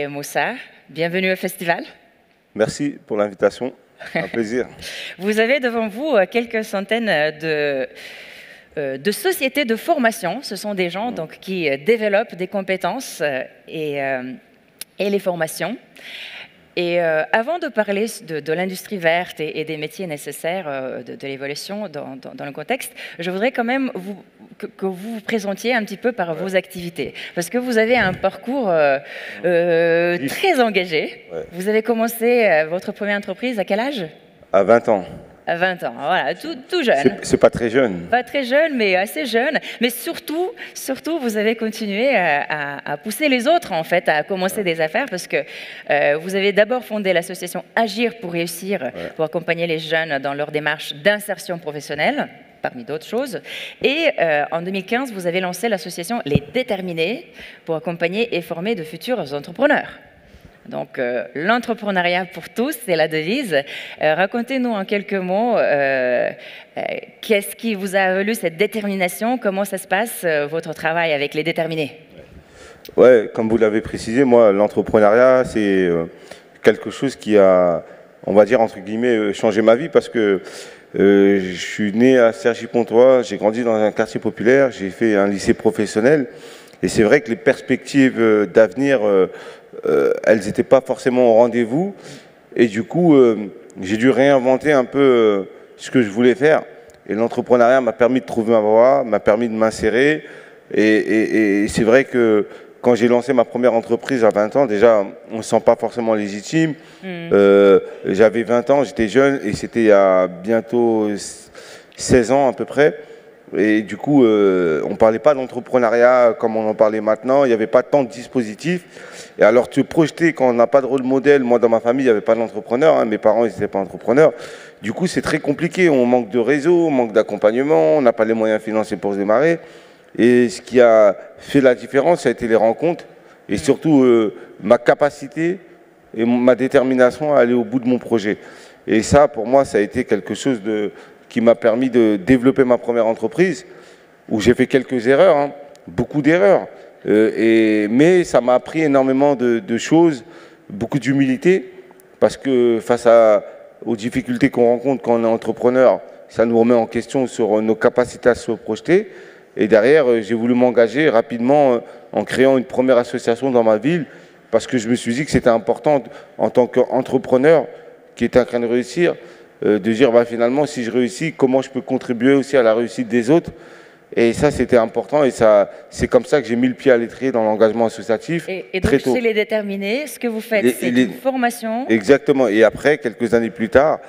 et Moussa. Bienvenue au festival. Merci pour l'invitation, un plaisir. Vous avez devant vous quelques centaines de sociétés de formation. Ce sont des gens donc, qui développent des compétences et les formations. Et avant de parler de l'industrie verte et des métiers nécessaires de l'évolution dans le contexte, je voudrais quand même que vous vous présentiez un petit peu par vos activités. Parce que vous avez un parcours très engagé. Ouais. Vous avez commencé votre première entreprise à quel âge? À 20 ans. À 20 ans, voilà, tout jeune. C'est pas très jeune. Pas très jeune, mais assez jeune. Mais surtout vous avez continué à pousser les autres, en fait, à commencer des affaires, parce que vous avez d'abord fondé l'association Agir pour réussir, pour accompagner les jeunes dans leur démarche d'insertion professionnelle, parmi d'autres choses. Et en 2015, vous avez lancé l'association Les Déterminés, pour accompagner et former de futurs entrepreneurs. Donc, l'entrepreneuriat pour tous, c'est la devise. Racontez-nous en quelques mots, qu'est-ce qui vous a valu cette détermination? Comment ça se passe, votre travail avec les déterminés? Ouais, comme vous l'avez précisé, moi, l'entrepreneuriat, c'est quelque chose qui a, on va dire, entre guillemets, changé ma vie parce que je suis né à Cergy-Pontoise, j'ai grandi dans un quartier populaire, j'ai fait un lycée professionnel et c'est vrai que les perspectives d'avenir elles n'étaient pas forcément au rendez-vous. Et du coup, j'ai dû réinventer un peu ce que je voulais faire. Et l'entrepreneuriat m'a permis de trouver ma voie, m'a permis de m'insérer. Et c'est vrai que quand j'ai lancé ma première entreprise à 20 ans, déjà, on ne se sent pas forcément légitime. J'avais 20 ans, j'étais jeune, et c'était il y a bientôt 16 ans à peu près. Et du coup, on ne parlait pas d'entrepreneuriat comme on en parlait maintenant. Il n'y avait pas tant de dispositifs. Et alors, te projeter quand on n'a pas de rôle modèle, moi dans ma famille, il n'y avait pas d'entrepreneur, hein, mes parents n'étaient pas entrepreneurs. Du coup, c'est très compliqué. On manque de réseau, on manque d'accompagnement, on n'a pas les moyens financiers pour se démarrer. Et ce qui a fait la différence, ça a été les rencontres et surtout ma capacité et ma détermination à aller au bout de mon projet. Et ça, pour moi, ça a été quelque chose qui m'a permis de développer ma première entreprise, où j'ai fait quelques erreurs, hein, beaucoup d'erreurs. Mais ça m'a appris énormément de choses, beaucoup d'humilité, parce que face aux difficultés qu'on rencontre quand on est entrepreneur, ça nous remet en question sur nos capacités à se projeter. Et derrière, j'ai voulu m'engager rapidement en créant une première association dans ma ville, parce que je me suis dit que c'était important, en tant qu'entrepreneur qui était en train de réussir, de dire bah, finalement, si je réussis, comment je peux contribuer aussi à la réussite des autres. Et ça, c'était important et c'est comme ça que j'ai mis le pied à l'étrier dans l'engagement associatif. Et donc, chez Les Déterminés, ce que vous faites, c'est une formation. Exactement. Et après, quelques années plus tard,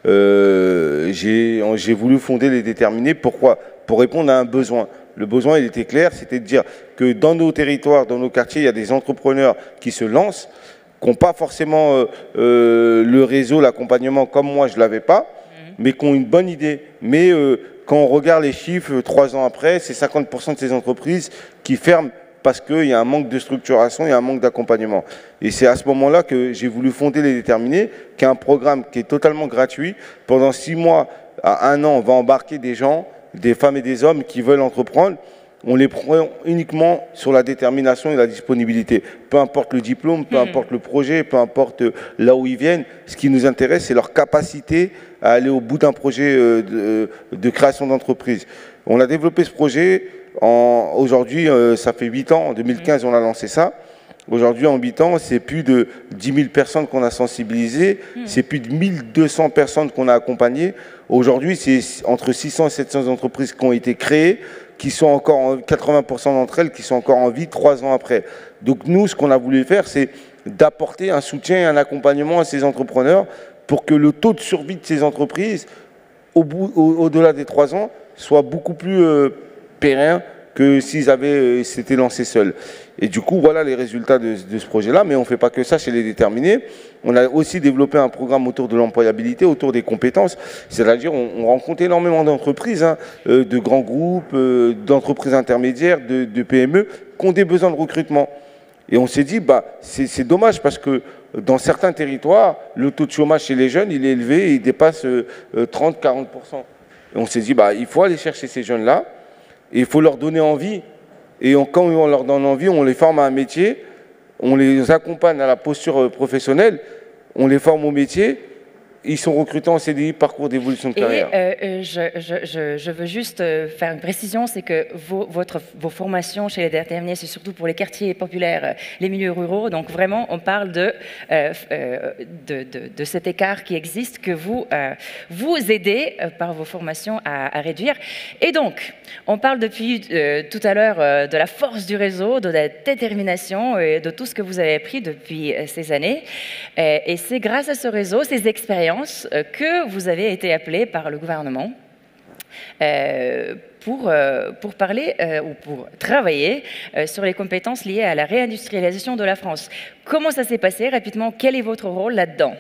j'ai voulu fonder Les Déterminés. Pourquoi? Pour répondre à un besoin. Le besoin, il était clair, c'était de dire que dans nos territoires, dans nos quartiers, il y a des entrepreneurs qui se lancent, qui n'ont pas forcément le réseau, l'accompagnement comme moi, je ne l'avais pas, mais qui ont une bonne idée. Mais quand on regarde les chiffres, 3 ans après, c'est 50% de ces entreprises qui ferment parce qu'il y a un manque de structuration, il y a un manque d'accompagnement. Et c'est à ce moment-là que j'ai voulu fonder Les Déterminés, qui est un programme qui est totalement gratuit. Pendant 6 mois à 1 an, on va embarquer des gens, des femmes et des hommes qui veulent entreprendre. On les prend uniquement sur la détermination et la disponibilité. Peu importe le diplôme, peu importe le projet, peu importe là où ils viennent. Ce qui nous intéresse, c'est leur capacité à aller au bout d'un projet de création d'entreprise. On a développé ce projet. Aujourd'hui, ça fait 8 ans. En 2015, on a lancé ça. Aujourd'hui, en 8 ans, c'est plus de 10 000 personnes qu'on a sensibilisées. C'est plus de 1200 personnes qu'on a accompagnées. Aujourd'hui, c'est entre 600 et 700 entreprises qui ont été créées, qui sont encore, 80% d'entre elles, qui sont encore en vie 3 ans après. Donc nous, ce qu'on a voulu faire, c'est d'apporter un soutien et un accompagnement à ces entrepreneurs pour que le taux de survie de ces entreprises, au-delà des 3 ans, soit beaucoup plus pérenne que s'ils s'étaient lancés seuls. Et du coup, voilà les résultats de ce projet-là. Mais on ne fait pas que ça chez Les Déterminés. On a aussi développé un programme autour de l'employabilité, autour des compétences. C'est-à-dire, on rencontre énormément d'entreprises, hein, de grands groupes, d'entreprises intermédiaires, de PME, qui ont des besoins de recrutement. Et on s'est dit, bah, c'est dommage parce que dans certains territoires, le taux de chômage chez les jeunes, il est élevé et il dépasse 30-40%. Et on s'est dit, bah, il faut aller chercher ces jeunes-là et il faut leur donner envie. Et quand on leur donne envie, on les forme à un métier on les accompagne à la posture professionnelle, on les forme au métier, ils sont recrutés en CDI, parcours d'évolution de carrière. Je veux juste faire une précision, c'est que vos formations chez les déterminés, c'est surtout pour les quartiers populaires, les milieux ruraux. Donc vraiment, on parle de cet écart qui existe, que vous aidez par vos formations à réduire. Et donc, on parle depuis tout à l'heure de la force du réseau, de la détermination et de tout ce que vous avez appris depuis ces années. Et c'est grâce à ce réseau, ces expériences, que vous avez été appelé par le gouvernement pour parler ou pour travailler sur les compétences liées à la réindustrialisation de la France. Comment ça s'est passé rapidement? Quel est votre rôle là-dedans?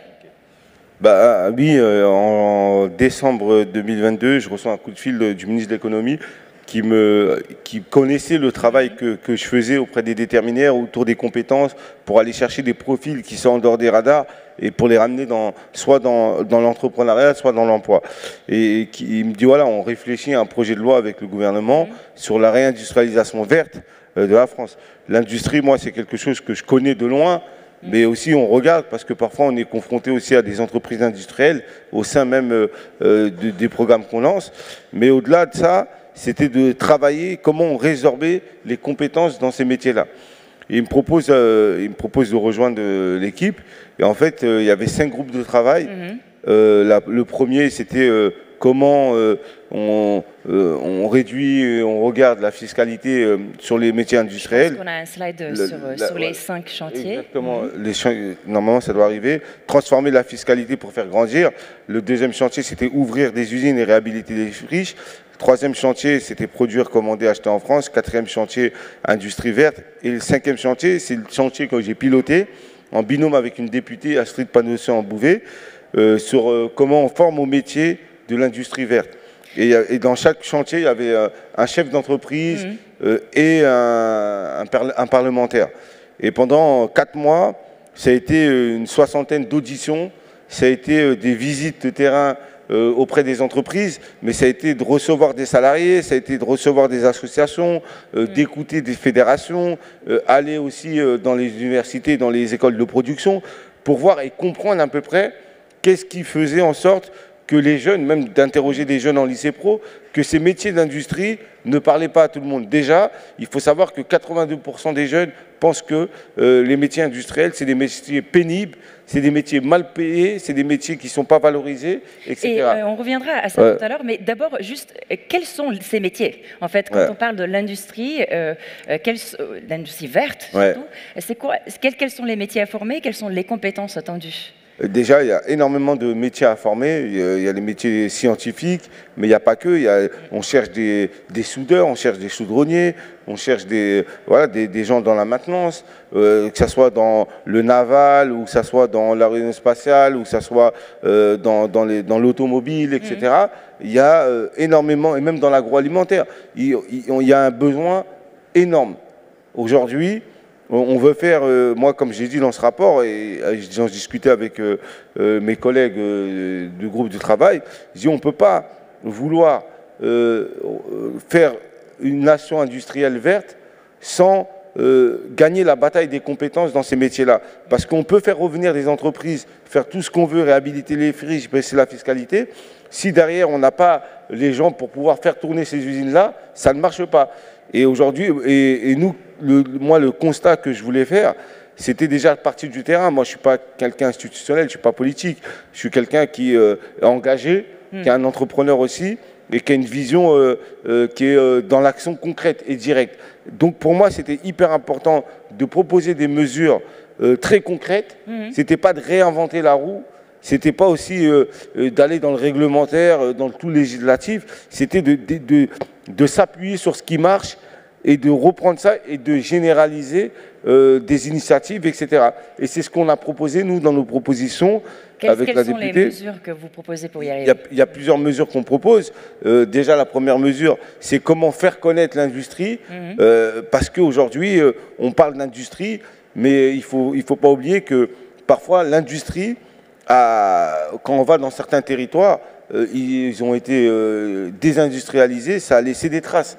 Oui, en décembre 2022, je reçois un coup de fil du ministre de l'économie qui connaissait le travail que je faisais auprès des déterminaires autour des compétences pour aller chercher des profils qui sont en dehors des radars et pour les ramener soit dans l'entrepreneuriat, soit dans l'emploi. Et il me dit, voilà, on réfléchit à un projet de loi avec le gouvernement sur la réindustrialisation verte de la France. L'industrie, moi, c'est quelque chose que je connais de loin, mais aussi on regarde parce que parfois on est confronté aussi à des entreprises industrielles au sein même des programmes qu'on lance. Mais au-delà de ça, c'était de travailler comment on résorbait les compétences dans ces métiers-là. Il me propose de rejoindre l'équipe. Et en fait, il y avait 5 groupes de travail. Le premier, c'était comment on réduit, on regarde la fiscalité sur les métiers industriels. On a un slide sur les 5 chantiers. Exactement. Normalement, ça doit arriver. Transformer la fiscalité pour faire grandir. Le deuxième chantier, c'était ouvrir des usines et réhabiliter les friches. Troisième chantier, c'était produire, commander, acheter en France. Quatrième chantier, industrie verte. Et le 5e chantier, c'est le chantier que j'ai piloté en binôme avec une députée, Astrid Panosyan-Bouvet, sur comment on forme au métier de l'industrie verte. Et dans chaque chantier, il y avait un chef d'entreprise et un parlementaire. Et pendant 4 mois, ça a été une 60aine d'auditions, ça a été des visites de terrain auprès des entreprises, mais ça a été de recevoir des salariés, ça a été de recevoir des associations, d'écouter des fédérations, aller aussi dans les universités, dans les écoles de production, pour voir et comprendre à peu près qu'est-ce qui faisait en sorte que les jeunes, même d'interroger des jeunes en lycée pro, que ces métiers d'industrie ne parlaient pas à tout le monde. Déjà, il faut savoir que 82% des jeunes pensent que les métiers industriels, c'est des métiers pénibles, c'est des métiers mal payés, c'est des métiers qui ne sont pas valorisés, etc. Et on reviendra à ça tout à l'heure, mais d'abord, juste, quels sont ces métiers? En fait, quand on parle de l'industrie, l'industrie verte, surtout, quels sont les métiers à former? Quelles sont les compétences attendues? Déjà, il y a énormément de métiers à former. Il y a les métiers scientifiques, mais il n'y a pas que. On cherche des soudeurs, on cherche des chaudronniers, on cherche des gens dans la maintenance, que ce soit dans le naval, ou que ce soit dans l'aérospatiale, ou que ce soit dans l'automobile, etc. Il y a énormément, et même dans l'agroalimentaire, il y a un besoin énorme. Aujourd'hui, on veut faire, moi comme j'ai dit dans ce rapport, et j'en discutais avec mes collègues du groupe de travail, je dis on ne peut pas vouloir faire une nation industrielle verte sans gagner la bataille des compétences dans ces métiers-là. Parce qu'on peut faire revenir des entreprises, faire tout ce qu'on veut, réhabiliter les friches, baisser la fiscalité. Si derrière on n'a pas les gens pour pouvoir faire tourner ces usines-là, ça ne marche pas. Et aujourd'hui, moi, le constat que je voulais faire, c'était déjà partir du terrain. Moi, je ne suis pas quelqu'un institutionnel, je ne suis pas politique. Je suis quelqu'un qui est engagé, qui est un entrepreneur aussi, et qui a une vision qui est dans l'action concrète et directe. Donc, pour moi, c'était hyper important de proposer des mesures très concrètes. Ce n'était pas de réinventer la roue. C'était pas aussi d'aller dans le réglementaire, dans le tout législatif. C'était de s'appuyer sur ce qui marche et de reprendre ça et de généraliser des initiatives, etc. Et c'est ce qu'on a proposé, nous, dans nos propositions avec la députée. Quelles sont les mesures que vous proposez pour y arriver? Il y a plusieurs mesures qu'on propose. Déjà, la première mesure, c'est comment faire connaître l'industrie. Parce qu'aujourd'hui, on parle d'industrie, mais il faut pas oublier que parfois, l'industrie, quand on va dans certains territoires, ils ont été désindustrialisés, ça a laissé des traces.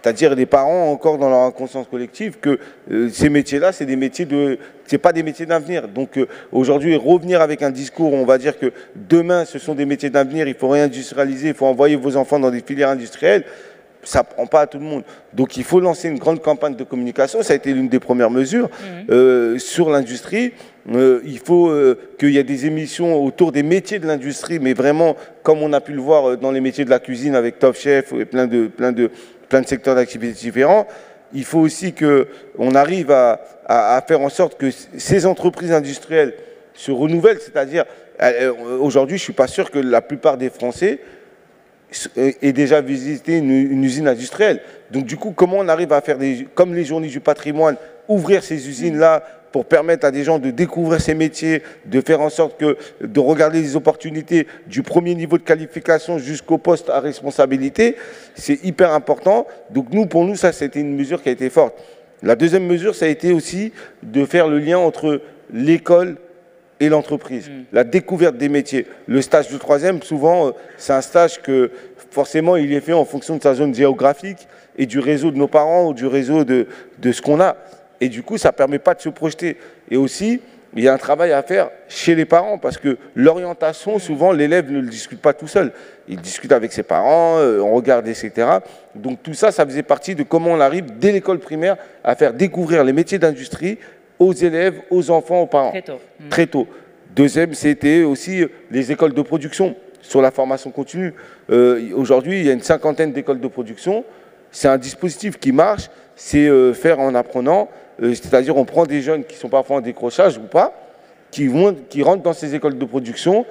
C'est-à-dire les parents encore dans leur inconscience collective que ces métiers-là, c'est des métiers c'est pas des métiers d'avenir. Donc aujourd'hui, revenir avec un discours, on va dire que demain, ce sont des métiers d'avenir, il faut réindustrialiser, il faut envoyer vos enfants dans des filières industrielles, ça ne prend pas à tout le monde. Donc il faut lancer une grande campagne de communication, ça a été l'une des premières mesures sur l'industrie. Il faut qu'il y ait des émissions autour des métiers de l'industrie, mais vraiment comme on a pu le voir dans les métiers de la cuisine avec Top Chef et plein de secteurs d'activité différents. Il faut aussi qu'on arrive à faire en sorte que ces entreprises industrielles se renouvellent, c'est-à-dire aujourd'hui je ne suis pas sûr que la plupart des Français aient déjà visité une usine industrielle. Donc du coup, comment on arrive à faire comme les journées du patrimoine, ouvrir ces usines-là pour permettre à des gens de découvrir ces métiers, de faire en sorte de regarder les opportunités du premier niveau de qualification jusqu'au poste à responsabilité, c'est hyper important. Donc pour nous, ça, c'était une mesure qui a été forte. La deuxième mesure, ça a été aussi de faire le lien entre l'école et l'entreprise, la découverte des métiers. Le stage de troisième, souvent, c'est un stage que forcément, il est fait en fonction de sa zone géographique et du réseau de nos parents ou du réseau de ce qu'on a. Et du coup, ça ne permet pas de se projeter. Et aussi, il y a un travail à faire chez les parents parce que l'orientation, souvent, l'élève ne le discute pas tout seul. Il discute avec ses parents, on regarde, etc. Donc tout ça, ça faisait partie de comment on arrive, dès l'école primaire, à faire découvrir les métiers d'industrie aux élèves, aux enfants, aux parents. Très tôt. Très tôt. Deuxième, c'était aussi les écoles de production sur la formation continue. Aujourd'hui, il y a une 50aine d'écoles de production. C'est un dispositif qui marche, c'est faire en apprenant, c'est-à-dire on prend des jeunes qui sont parfois en décrochage ou pas, qui rentrent dans ces écoles de production,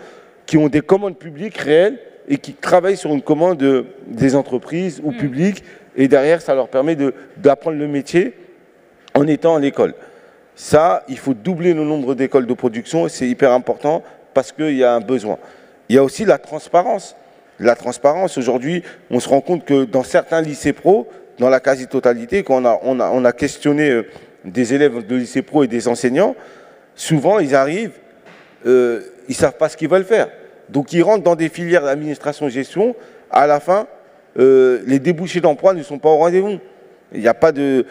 qui ont des commandes publiques réelles et qui travaillent sur une commande des entreprises ou publiques, et derrière, ça leur permet d'apprendre le métier en étant à l'école. Ça, il faut doubler le nombre d'écoles de production, c'est hyper important parce qu'il y a un besoin. Il y a aussi la transparence. La transparence, aujourd'hui, on se rend compte que dans certains lycées pro, dans la quasi-totalité, quand on a questionné des élèves de lycée pro et des enseignants, souvent ils arrivent, ils ne savent pas ce qu'ils veulent faire. Donc ils rentrent dans des filières d'administration-gestion, à la fin, les débouchés d'emploi ne sont pas au rendez-vous. Il n'y a pas de...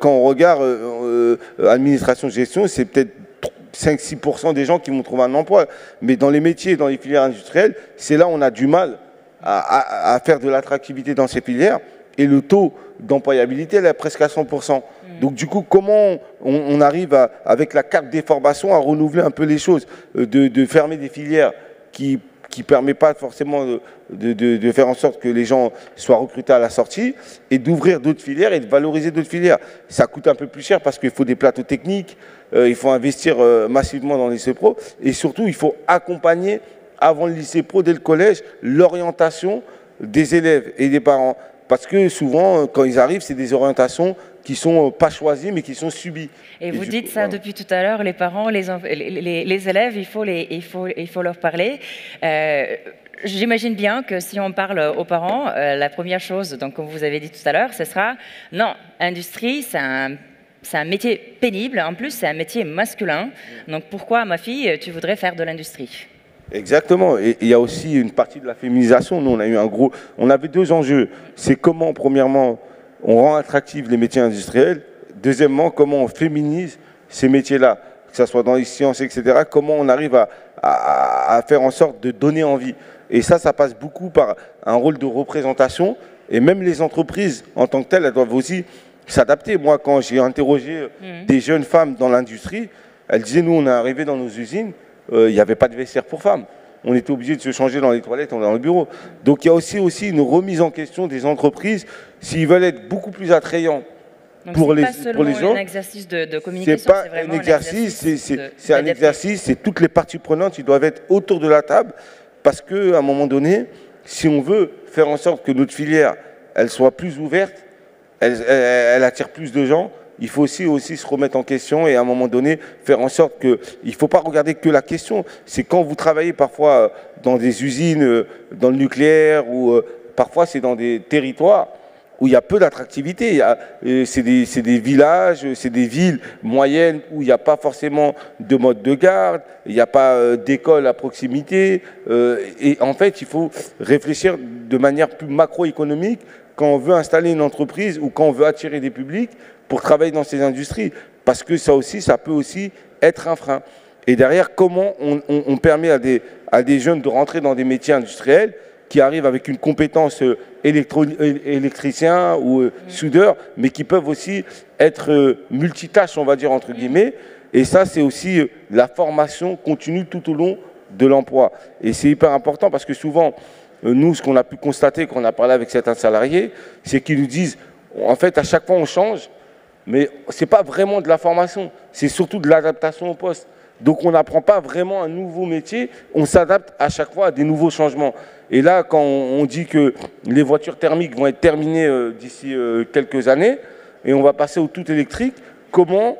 quand on regarde administration-gestion, c'est peut-être 5-6% des gens qui vont trouver un emploi. Mais dans les métiers, dans les filières industrielles, c'est là où on a du mal à faire de l'attractivité dans ces filières. Et le taux d'employabilité, elle est presque à 100%. Donc du coup, comment on arrive, avec la carte des formations, à renouveler un peu les choses, de fermer des filières qui ne permet pas forcément de faire en sorte que les gens soient recrutés à la sortie, et d'ouvrir d'autres filières et de valoriser d'autres filières. Ça coûte un peu plus cher parce qu'il faut des plateaux techniques, il faut investir massivement dans les lycées pro, et surtout, il faut accompagner, avant le lycée pro, dès le collège, l'orientation des élèves et des parents. Parce que souvent, quand ils arrivent, c'est des orientations qui ne sont pas choisies, mais qui sont subies. Et vous dites ça depuis tout à l'heure, les parents, les élèves, il faut leur parler. J'imagine bien que si on parle aux parents, la première chose, donc, comme vous avez dit tout à l'heure, ce sera « Non, industrie, c'est un métier pénible, en plus c'est un métier masculin, donc pourquoi, ma fille, tu voudrais faire de l'industrie ?» Exactement. Et il y a aussi une partie de la féminisation. Nous, on avait deux enjeux. C'est comment, premièrement, on rend attractifs les métiers industriels. Deuxièmement, comment on féminise ces métiers-là, que ce soit dans les sciences, etc. Comment on arrive à faire en sorte de donner envie. Et ça passe beaucoup par un rôle de représentation. Et même les entreprises, en tant que telles, elles doivent aussi s'adapter. Moi, quand j'ai interrogé des jeunes femmes dans l'industrie, elles disaient, nous, on est arrivés dans nos usines, il n'y avait pas de vestiaire pour femmes. On était obligé de se changer dans les toilettes, on est dans le bureau. Donc il y a aussi une remise en question des entreprises s'ils veulent être beaucoup plus attrayants pour les gens. C'est pas seulement un exercice de communication, c'est pas un exercice, c'est un exercice, c'est toutes les parties prenantes qui doivent être autour de la table parce qu'à un moment donné, si on veut faire en sorte que notre filière, elle soit plus ouverte, elle attire plus de gens, il faut aussi se remettre en question et à un moment donné faire en sorte qu'il ne faut pas regarder que la question. C'est quand vous travaillez parfois dans des usines, dans le nucléaire ou parfois c'est dans des territoires où il y a peu d'attractivité. C'est des villages, c'est des villes moyennes où il n'y a pas forcément de mode de garde, il n'y a pas d'école à proximité. Et en fait, il faut réfléchir de manière plus macroéconomique quand on veut installer une entreprise ou quand on veut attirer des publics pour travailler dans ces industries. Parce que ça aussi, ça peut aussi être un frein. Et derrière, comment on permet à des jeunes de rentrer dans des métiers industriels qui arrivent avec une compétence électricien ou soudeur, mais qui peuvent aussi être multitâches, on va dire, entre guillemets. Et ça, c'est aussi la formation continue tout au long de l'emploi. Et c'est hyper important parce que souvent, nous, ce qu'on a pu constater quand on a parlé avec certains salariés, c'est qu'ils nous disent, en fait, à chaque fois, on change, mais ce n'est pas vraiment de la formation, c'est surtout de l'adaptation au poste. Donc on n'apprend pas vraiment un nouveau métier, on s'adapte à chaque fois à des nouveaux changements. Et là, quand on dit que les voitures thermiques vont être terminées d'ici quelques années, et on va passer au tout électrique, comment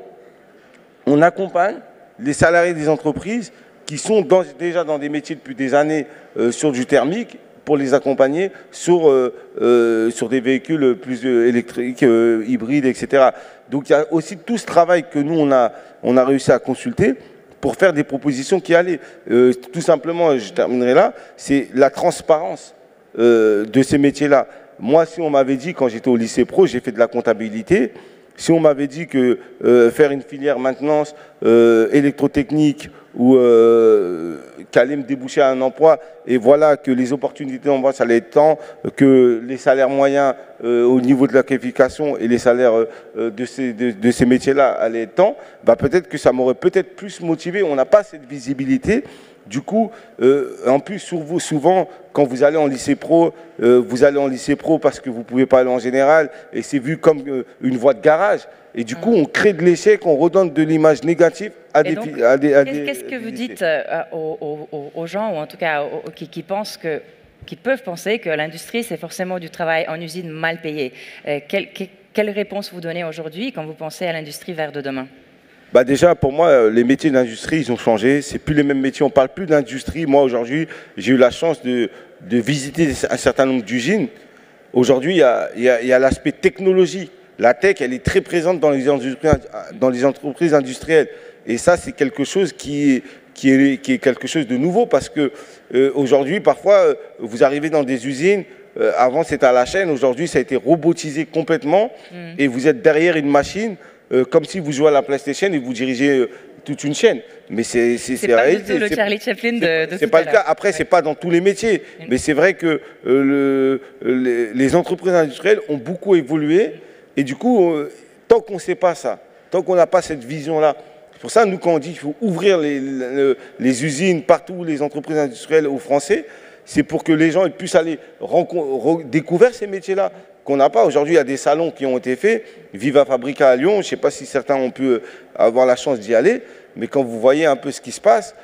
on accompagne les salariés des entreprises qui sont déjà dans des métiers depuis des années sur du thermique, pour les accompagner sur des véhicules plus électriques, hybrides, etc. Donc il y a aussi tout ce travail que nous, on a réussi à consulter pour faire des propositions qui allaient. Tout simplement, je terminerai là, c'est la transparence de ces métiers-là. Moi, si on m'avait dit, quand j'étais au lycée pro, j'ai fait de la comptabilité, si on m'avait dit que faire une filière maintenance électrotechnique ou qu'allait me déboucher à un emploi, et voilà que les opportunités d'emploi, ça allait être tant, que les salaires moyens au niveau de la qualification et les salaires de ces métiers-là allaient être tant, bah peut-être que ça m'aurait peut-être plus motivé. On n'a pas cette visibilité. Du coup, en plus, souvent, quand vous allez en lycée pro, vous allez en lycée pro parce que vous ne pouvez pas aller en général, et c'est vu comme une voie de garage. Et du coup, on crée de l'échec, on redonne de l'image négative à des... Qu'est-ce que vous dites aux gens, ou en tout cas qui pensent qui peuvent penser que l'industrie, c'est forcément du travail en usine mal payé? Quelle réponse vous donnez aujourd'hui quand vous pensez à l'industrie verte de demain? Bah déjà, pour moi, les métiers d'industrie, ils ont changé. C'est plus les mêmes métiers. On ne parle plus d'industrie. Moi, aujourd'hui, j'ai eu la chance de visiter un certain nombre d'usines. Aujourd'hui, il y a l'aspect technologie. La tech, elle est très présente dans les entreprises industrielles. Et ça, c'est quelque chose qui est quelque chose de nouveau parce que aujourd'hui, parfois, vous arrivez dans des usines. Avant, c'était à la chaîne. Aujourd'hui, ça a été robotisé complètement. Et vous êtes derrière une machine. Comme si vous jouez à la PlayStation et vous dirigez toute une chaîne. Mais c'est pas du tout le Charlie Chaplin de c'est pas le cas. Après, c'est pas dans tous les métiers. Mais c'est vrai que les entreprises industrielles ont beaucoup évolué. Et du coup, tant qu'on ne sait pas ça, tant qu'on n'a pas cette vision-là, c'est pour ça, nous, quand on dit qu'il faut ouvrir les usines partout, les entreprises industrielles aux Français, c'est pour que les gens puissent aller découvrir ces métiers-là qu'on n'a pas. Aujourd'hui, il y a des salons qui ont été faits. Viva Fabrica à Lyon, je ne sais pas si certains ont pu avoir la chance d'y aller, mais quand vous voyez un peu ce qui se passe,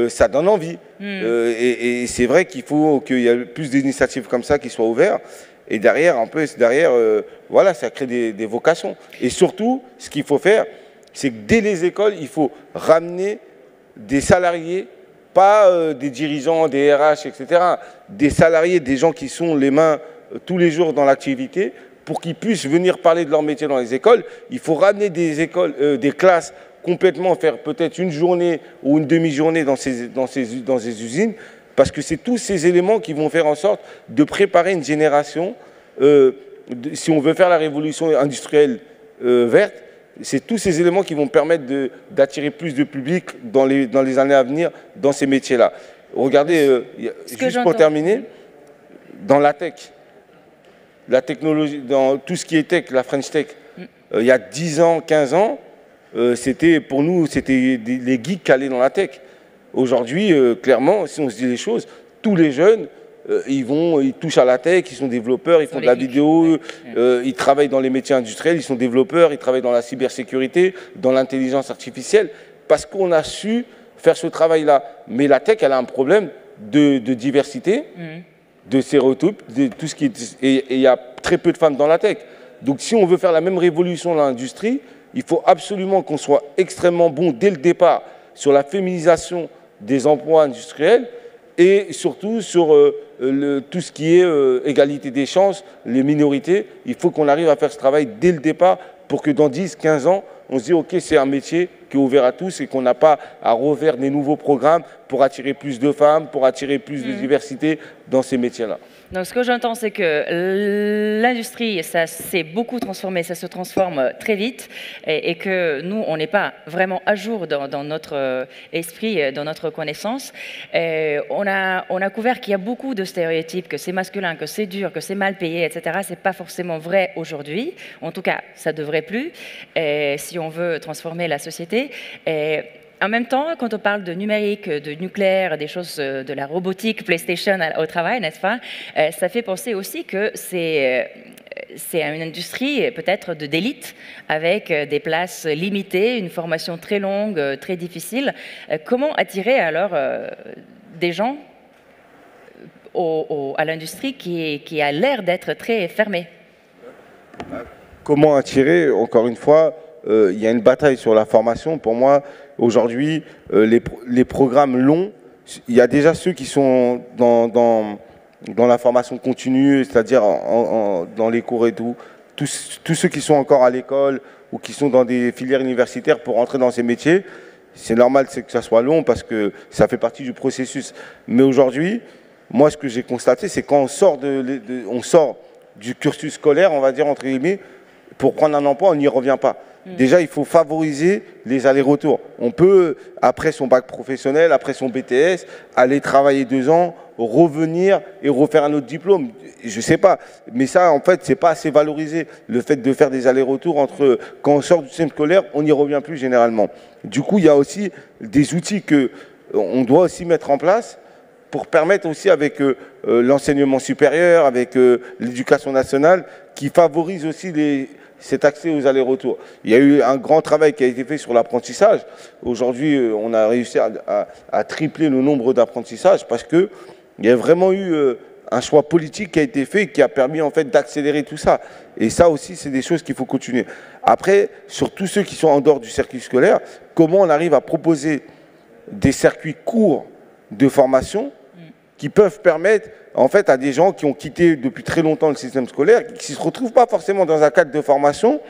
ça donne envie. Et c'est vrai qu'il faut qu'il y ait plus d'initiatives comme ça qui soient ouvertes. Et derrière, voilà, ça crée des vocations. Et surtout, ce qu'il faut faire, c'est que dès les écoles, il faut ramener des salariés, pas des dirigeants, des RH, etc., des salariés, des gens qui sont les mains tous les jours dans l'activité, pour qu'ils puissent venir parler de leur métier dans les écoles. Il faut ramener des classes complètement, faire peut-être une journée ou une demi-journée dans ces usines, parce que c'est tous ces éléments qui vont faire en sorte de préparer une génération, si on veut faire la révolution industrielle verte, c'est tous ces éléments qui vont permettre d'attirer plus de public dans les années à venir dans ces métiers-là. Regardez, juste pour terminer, dans la tech, la technologie, dans tout ce qui est tech, la French Tech, il y a 10 ans, 15 ans, pour nous, c'était les geeks qui allaient dans la tech. Aujourd'hui, clairement, si on se dit les choses, tous les jeunes, ils touchent à la tech, ils sont développeurs, ils font de la vidéo, ils travaillent dans les métiers industriels, ils sont développeurs, ils travaillent dans la cybersécurité, dans l'intelligence artificielle, parce qu'on a su faire ce travail-là. Mais la tech, elle a un problème de diversité, de stéréotypes, de tout ce qui est... Et il y a très peu de femmes dans la tech. Donc si on veut faire la même révolution dans l'industrie, il faut absolument qu'on soit extrêmement bon dès le départ sur la féminisation des emplois industriels et surtout sur tout ce qui est égalité des chances, les minorités. Il faut qu'on arrive à faire ce travail dès le départ pour que dans 10, 15 ans, on se dise ok, c'est un métier qui est ouvert à tous et qu'on n'a pas à refaire des nouveaux programmes pour attirer plus de femmes, pour attirer plus de diversité dans ces métiers-là. Donc, ce que j'entends, c'est que l'industrie, ça s'est beaucoup transformé, ça se transforme très vite et que nous, on n'est pas vraiment à jour dans notre esprit, dans notre connaissance. On a couvert qu'il y a beaucoup de stéréotypes, que c'est masculin, que c'est dur, que c'est mal payé, etc. Ce n'est pas forcément vrai aujourd'hui. En tout cas, ça ne devrait plus si on veut transformer la société. En même temps, quand on parle de numérique, de nucléaire, des choses de la robotique, PlayStation au travail, n'est-ce pas, ça fait penser aussi que c'est une industrie peut-être d'élite avec des places limitées, une formation très longue, très difficile. Comment attirer alors des gens à l'industrie qui a l'air d'être très fermée? Comment attirer, encore une fois, il y a une bataille sur la formation. Pour moi, aujourd'hui, les programmes longs, il y a déjà ceux qui sont dans la formation continue, c'est-à-dire dans les cours et tout. Tous ceux qui sont encore à l'école ou qui sont dans des filières universitaires pour entrer dans ces métiers, c'est normal que ça soit long parce que ça fait partie du processus. Mais aujourd'hui, moi, ce que j'ai constaté, c'est quand on sort du cursus scolaire, on va dire entre guillemets, pour prendre un emploi, on n'y revient pas. Déjà, il faut favoriser les allers-retours. On peut, après son bac professionnel, après son BTS, aller travailler 2 ans, revenir et refaire un autre diplôme. Je ne sais pas. Mais ça, en fait, ce n'est pas assez valorisé. Le fait de faire des allers-retours entre quand on sort du système scolaire, on n'y revient plus généralement. Du coup, il y a aussi des outils qu'on doit aussi mettre en place pour permettre aussi avec l'enseignement supérieur, avec l'éducation nationale, qui favorise aussi cet accès aux allers-retours. Il y a eu un grand travail qui a été fait sur l'apprentissage. Aujourd'hui, on a réussi à tripler le nombre d'apprentissages parce qu'il y a vraiment eu un choix politique qui a été fait qui a permis en fait d'accélérer tout ça. Et ça aussi, c'est des choses qu'il faut continuer. Après, sur tous ceux qui sont en dehors du circuit scolaire, comment on arrive à proposer des circuits courts de formation qui peuvent permettre en fait à des gens qui ont quitté depuis très longtemps le système scolaire, qui ne se retrouvent pas forcément dans un cadre de formation,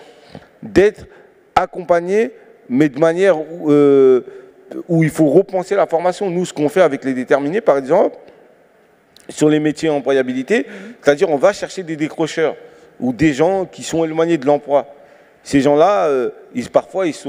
d'être accompagnés, mais de manière où il faut repenser la formation. Nous, ce qu'on fait avec les déterminés, par exemple, sur les métiers en employabilité, c'est-à-dire on va chercher des décrocheurs ou des gens qui sont éloignés de l'emploi. Ces gens-là, parfois, ils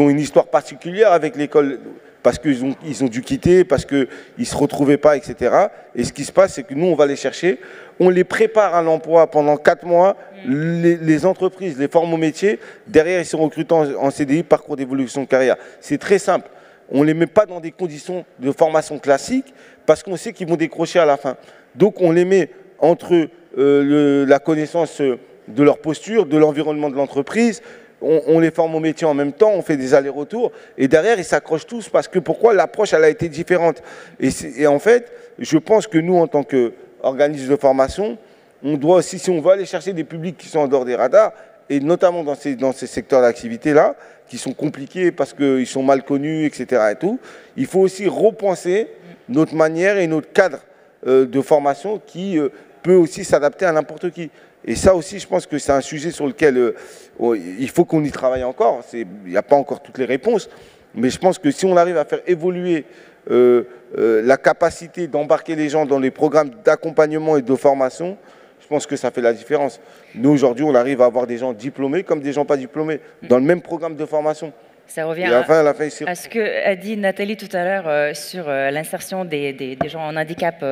ont une histoire particulière avec l'école, parce qu'ils ont dû quitter, parce qu'ils ne se retrouvaient pas, etc. Et ce qui se passe, c'est que nous, on va les chercher, on les prépare à l'emploi pendant 4 mois, les entreprises les forment au métier, derrière, ils sont recrutés en CDI, parcours d'évolution de carrière. C'est très simple. On ne les met pas dans des conditions de formation classiques, parce qu'on sait qu'ils vont décrocher à la fin. Donc, on les met entre la connaissance de leur posture, de l'environnement de l'entreprise. On les forme au métier en même temps, on fait des allers-retours, et derrière, ils s'accrochent tous, parce que pourquoi l'approche, elle a été différente. Et en fait, je pense que nous, en tant qu'organisme de formation, on doit aussi, si on veut aller chercher des publics qui sont en dehors des radars, et notamment dans ces secteurs d'activité-là, qui sont compliqués parce qu'ils sont mal connus, etc. et tout, il faut aussi repenser notre manière et notre cadre de formation qui peut aussi s'adapter à n'importe qui. Et ça aussi, je pense que c'est un sujet sur lequel il faut qu'on y travaille encore. Il n'y a pas encore toutes les réponses, mais je pense que si on arrive à faire évoluer la capacité d'embarquer les gens dans les programmes d'accompagnement et de formation, je pense que ça fait la différence. Nous, aujourd'hui, on arrive à avoir des gens diplômés comme des gens pas diplômés dans le même programme de formation. Ça revient à ce qu'a dit Nathalie tout à l'heure sur l'insertion des gens en handicap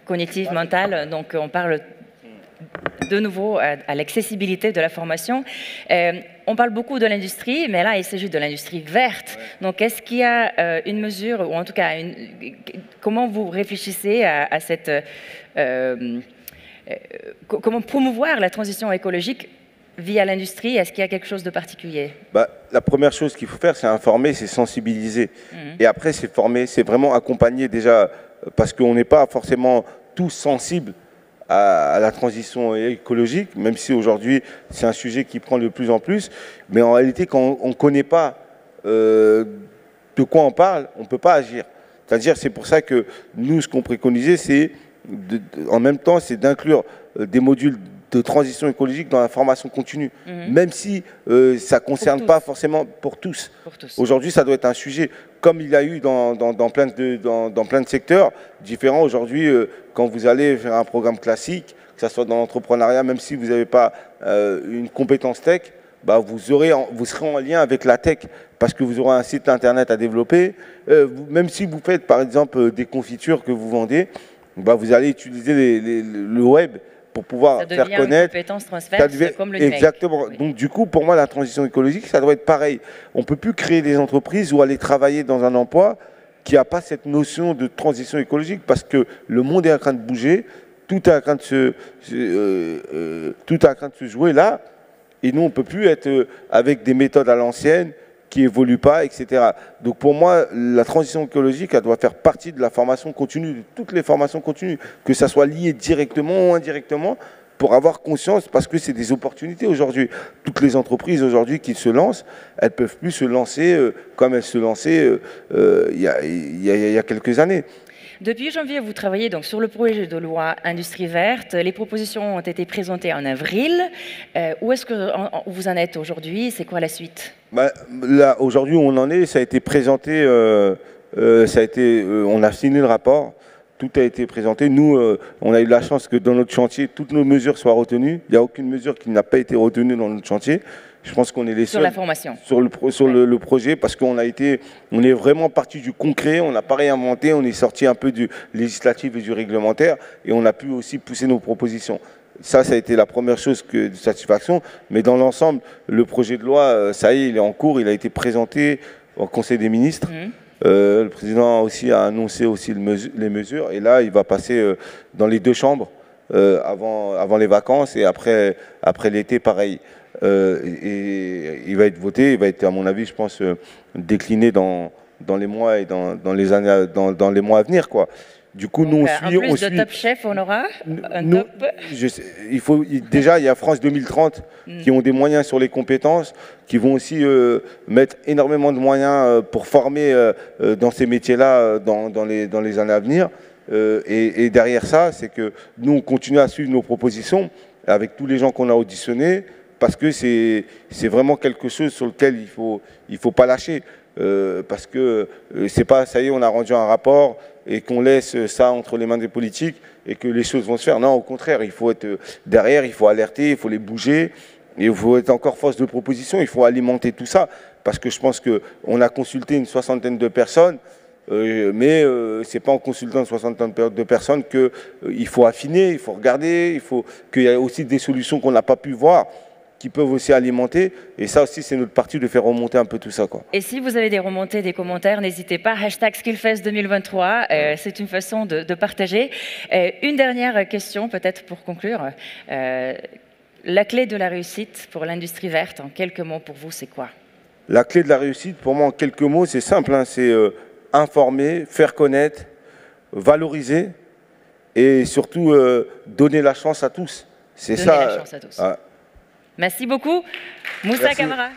cognitif, mental. Donc, on parle de nouveau à l'accessibilité de la formation. On parle beaucoup de l'industrie, mais là, il s'agit de l'industrie verte. Donc, est-ce qu'il y a une mesure, ou en tout cas, comment vous réfléchissez à cette... comment promouvoir la transition écologique via l'industrie? Est-ce qu'il y a quelque chose de particulier? La première chose qu'il faut faire, c'est informer, c'est sensibiliser. Et après, c'est former, c'est vraiment accompagner déjà, parce qu'on n'est pas forcément tous sensibles à la transition écologique, même si aujourd'hui, c'est un sujet qui prend de plus en plus. Mais en réalité, quand on ne connaît pas de quoi on parle, on ne peut pas agir. C'est-à-dire, c'est pour ça que nous, ce qu'on préconisait, c'est en même temps, c'est d'inclure des modules de transition écologique dans la formation continue, même si ça ne concerne pas forcément pour tous. Aujourd'hui, ça doit être un sujet, comme il y a eu dans plein de secteurs différents. Aujourd'hui, quand vous allez faire un programme classique, que ce soit dans l'entrepreneuriat, même si vous n'avez pas une compétence tech, bah vous serez en lien avec la tech parce que vous aurez un site internet à développer. Même si vous faites par exemple des confitures que vous vendez, bah vous allez utiliser le web pour pouvoir faire connaître. Une compétence transverse comme le numérique. Exactement. Oui. Donc du coup, pour moi, la transition écologique, ça doit être pareil. On ne peut plus créer des entreprises ou aller travailler dans un emploi qui n'a pas cette notion de transition écologique parce que le monde est en train de bouger, tout est en train de se jouer là. Et nous, on ne peut plus être avec des méthodes à l'ancienne qui n'évoluent pas, etc. Donc pour moi, la transition écologique, elle doit faire partie de la formation continue, de toutes les formations continues, que ça soit lié directement ou indirectement, pour avoir conscience, parce que c'est des opportunités aujourd'hui. Toutes les entreprises aujourd'hui qui se lancent, elles ne peuvent plus se lancer comme elles se lançaient il y a quelques années. Depuis janvier, vous travaillez donc sur le projet de loi Industrie verte. Les propositions ont été présentées en avril. Où est-ce que vous en êtes aujourd'hui? C'est quoi la suite? Là, aujourd'hui, où on en est, ça a été présenté, on a signé le rapport, tout a été présenté. Nous, on a eu la chance que dans notre chantier, toutes nos mesures soient retenues. Il n'y a aucune mesure qui n'a pas été retenue dans notre chantier. Je pense qu'on est les seuls. Sur la formation. Sur le projet, parce qu'on on est vraiment parti du concret, on n'a pas réinventé, on est sorti un peu du législatif et du réglementaire, et on a pu aussi pousser nos propositions. Ça a été la première chose de satisfaction, mais dans l'ensemble, le projet de loi, ça y est, il est en cours, il a été présenté au Conseil des ministres. Le président aussi a annoncé aussi les mesures, et là, il va passer dans les deux chambres avant les vacances, et après l'été, pareil. Et il va être voté, il va être, à mon avis, je pense, décliné dans les mois et dans les années, dans les mois à venir, quoi. Du coup, nous, on suit. En plus de Top Chef, on aura un top. Déjà, il y a France 2030 qui ont des moyens sur les compétences, qui vont aussi mettre énormément de moyens pour former dans ces métiers-là dans les années à venir. Et derrière ça, c'est que nous, on continue à suivre nos propositions avec tous les gens qu'on a auditionnés, parce que c'est vraiment quelque chose sur lequel il faut pas lâcher. Parce que c'est pas, ça y est, on a rendu un rapport et qu'on laisse ça entre les mains des politiques et que les choses vont se faire. Non, au contraire, il faut être derrière, il faut alerter, il faut les bouger, et il faut être encore force de proposition, il faut alimenter tout ça. Parce que je pense qu'on a consulté une 60aine de personnes, mais c'est pas en consultant une 60aine de personnes qu'il faut affiner, il faut regarder, qu'il y a aussi des solutions qu'on n'a pas pu voir, qui peuvent aussi alimenter. Et ça aussi, c'est notre partie de faire remonter un peu tout ça, quoi. Et si vous avez des remontées, des commentaires, n'hésitez pas. #Skillfest 2023, c'est une façon de partager. Une dernière question, peut-être pour conclure. La clé de la réussite pour l'industrie verte, en quelques mots, pour vous, c'est quoi? La clé de la réussite, pour moi, en quelques mots, c'est simple. Hein, c'est informer, faire connaître, valoriser et surtout donner la chance à tous. C'est ça. Donner la chance à tous. Merci beaucoup, Moussa Camara.